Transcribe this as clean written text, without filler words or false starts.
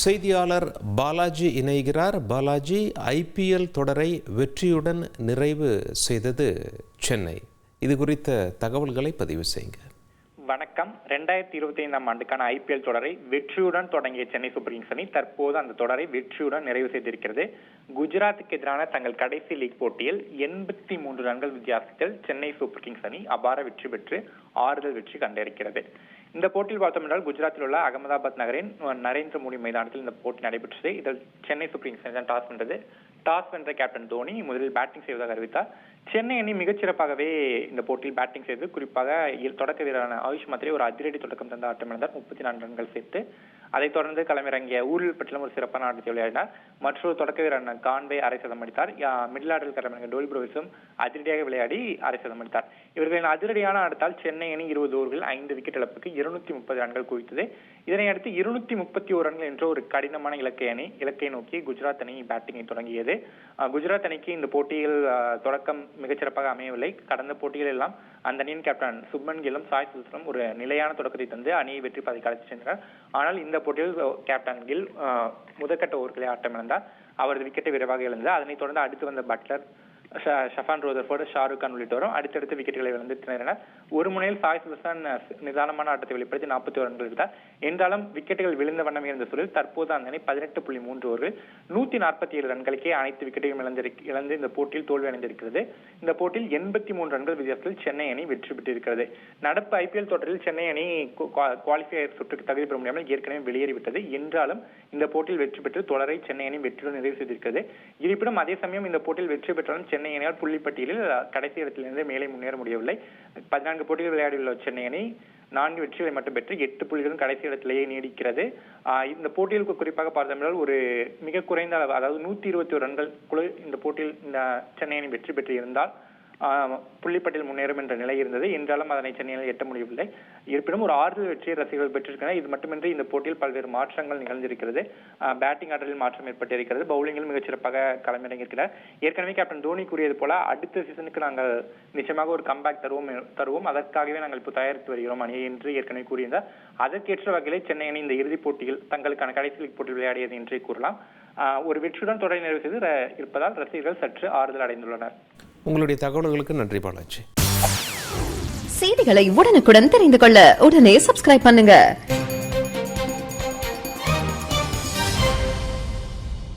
செய்தியாளர் பாலாஜி இணைகிறார். பாலாஜி, IPL தொடரை வெற்றியுடன் நிறைவு செய்தது சென்னை. இது குறித்த தகவல்களை பதிவு செய்யுங்க. வணக்கம். 2025ஆம் ஆண்டுக்கான IPL தொடரை வெற்றியுடன் தொடங்கிய சென்னை சூப்பர் கிங்ஸ் அணி தற்போது அந்த தொடரை வெற்றியுடன் நிறைவு செய்திருக்கிறது. குஜராத்துக்கு எதிரான தங்கள் கடைசி லீக் போட்டியில் 83 ரன்கள் வித்தியாசத்தில் சென்னை சூப்பர் கிங்ஸ் அணி அபார வெற்றி பெற்று ஆறுதல் வெற்றி கண்டிருக்கிறது. இந்த போட்டியில் பார்த்தோம் என்றால் குஜராத்தில் உள்ள அகமதாபாத் நகரின் நரேந்திர மோடி மைதானத்தில் இந்த போட்டி நடைபெற்றது. இதில் சென்னை சூப்பர் கிங்ஸ் டாஸ் வென்றது. டாஸ் வென்ற கேப்டன் தோனி முதலில் பேட்டிங் செய்வதாக அறிவித்தார். சென்னை அணி மிகச்சிறப்பாகவே இந்த போட்டியில் பேட்டிங் செய்து குறிப்பாக தொடக்க வீரரான ஆயுஷ் மாத்திரை ஒரு அதிரடி தொடக்கம் தந்த ஆட்டமிழந்தார். 34 ரன்கள் சேர்த்து அதைத் தொடர்ந்து களமிறங்கிய ஊரில் பற்றிலும் ஒரு சிறப்பான ஆட்டத்தை விளையாடினார். மற்றொரு தொடக்க வீரரான கான்வே அரை சதம் அடித்தார். மிடில் ஆர்டரில் களமிறங்கிய டோல் ப்ரோவிஸும் அதிரடியாக விளையாடி அரை சதம் அடித்தார். இவர்களின் அதிரடியான ஆட்டத்தால் சென்னை அணி 20 ஓவர்கள் 5 விக்கெட் இழப்புக்கு 230 ரன்கள் குவித்தது. இதனை அடுத்து 231 ரன்கள் என்ற ஒரு கடினமான இலக்கை நோக்கி குஜராத் அணி பேட்டிங்கை தொடங்கியது. குஜராத் அணிக்கு இந்த போட்டியில் தொடக்கம் மிகச்சிறப்பாக அமையவில்லை. கடந்த போட்டிகள் எல்லாம் அந்த அணியின் கேப்டன் சுப்மன் கில்லும் சாய் சுதர்சனும் ஒரு நிலையான தொடக்கத்தை தந்து அணியை வெற்றி பாதைக்கு அழைத்து சென்றனர். ஆனால் இந்த போட்டியில் கேப்டன் கில் முதற்கட்ட ஓவர்களை ஆட்டமிழந்தார். அவரது விக்கெட்டை விரைவாக இழந்தார். அதனைத் தொடர்ந்து அடுத்து வந்த பட்லர், ஷஃபான் ரோதர்ஃபோர்டு, ஷாருக் கான் உள்ளிட்டோரும் அடுத்தடுத்து விக்கெட்டுகளை இழந்து திணறினர். ஒரு முனையில் சாய் சுதர்சன் நிதானமான ஆட்டத்தை வெளிப்படுத்தி 41 ரன்கள் எடுத்தார். என்றாலும் விக்கெட்டுகள் விழுந்த வண்ணம் இருந்த சூழலில் தற்போது அந்த அணி 18.3 ஓவர்கள் 147 ரன்களுக்கே அனைத்து விக்கெட்டையும் இழந்து இந்த போட்டியில் தோல்வி அடைந்திருக்கிறது. இந்த போட்டியில் 83 ரன்கள் வித்தியாசத்தில் சென்னை அணி வெற்றி பெற்றிருக்கிறது. நடப்பு IPL தொடரில் சென்னை அணி குவாலிஃபயர் சுற்றுக்கு தகுதி பெற முடியாமல் ஏற்கனவே வெளியேறிவிட்டது. என்றாலும் இந்த போட்டியில் வெற்றி பெற்று தொடரை சென்னை அணி வெற்றியுடன் நிறைவு செய்திருக்கிறது. இருப்பினும் அதே சமயம் இந்த போட்டியில் வெற்றி பெற்றாலும் சென்னை அணியால் புள்ளிப்பட்டியலில் கடைசி இடத்திலிருந்து மேலே முன்னேற முடியவில்லை. 14 போட்டிகள் விளையாடியுள்ள சென்னை அணி 4 வெற்றிகளை மட்டும் பெற்று 8 புள்ளிகளும் கடைசி இடத்திலேயே நீடிக்கிறது. இந்த போட்டியில் குறிப்பாக பார்த்தோம் ஒரு மிக குறைந்த அளவு, அதாவது 121 ரன்கள் இந்த போட்டியில் இந்த சென்னை அணி வெற்றி பெற்று இருந்தால் புள்ளிப்பட்டியல் முன்னேறும் என்ற நிலை இருந்தது. என்றாலும் அதனை சென்னையில் எட்ட முடியவில்லை. இருப்பினும் ஒரு ஆறுதல் வெற்றியை ரசிகர்கள் பெற்றிருக்கிறார். இது மட்டுமின்றி இந்த போட்டியில் பல்வேறு மாற்றங்கள் நிகழ்ந்திருக்கிறது. பேட்டிங் ஆர்டரில் மாற்றம் ஏற்பட்டிருக்கிறது. பவுலிங்கில் மிகச்சிறப்பாக களமிறங்கியிருக்கிறார். ஏற்கனவே கேப்டன் தோனி கூறியது போல அடுத்த சீசனுக்கு நாங்கள் நிச்சயமாக ஒரு கம்பேக் தருவோம், அதற்காகவே நாங்கள் இப்போ தயாரித்து வருகிறோம் அணியை என்று ஏற்கனவே கூறியிருந்தார். அதற்கேற்ற வகையில் சென்னை அணி இந்த இறுதிப் போட்டியில் தங்களுக்கான கடைசி லீக் போட்டியில் விளையாடியது என்றே கூறலாம். ஒரு வெற்றியுடன் தொடரை நிறைவு செய்து இருப்பதால் ரசிகர்கள் சற்று ஆறுதல் அடைந்துள்ளனர். உங்களுடைய தகவல்களுக்கு நன்றி பாலாஜி. செய்திகளை உடனுக்குடன் தெரிந்து கொள்ள உடனே சப்ஸ்கிரைப் பண்ணுங்க.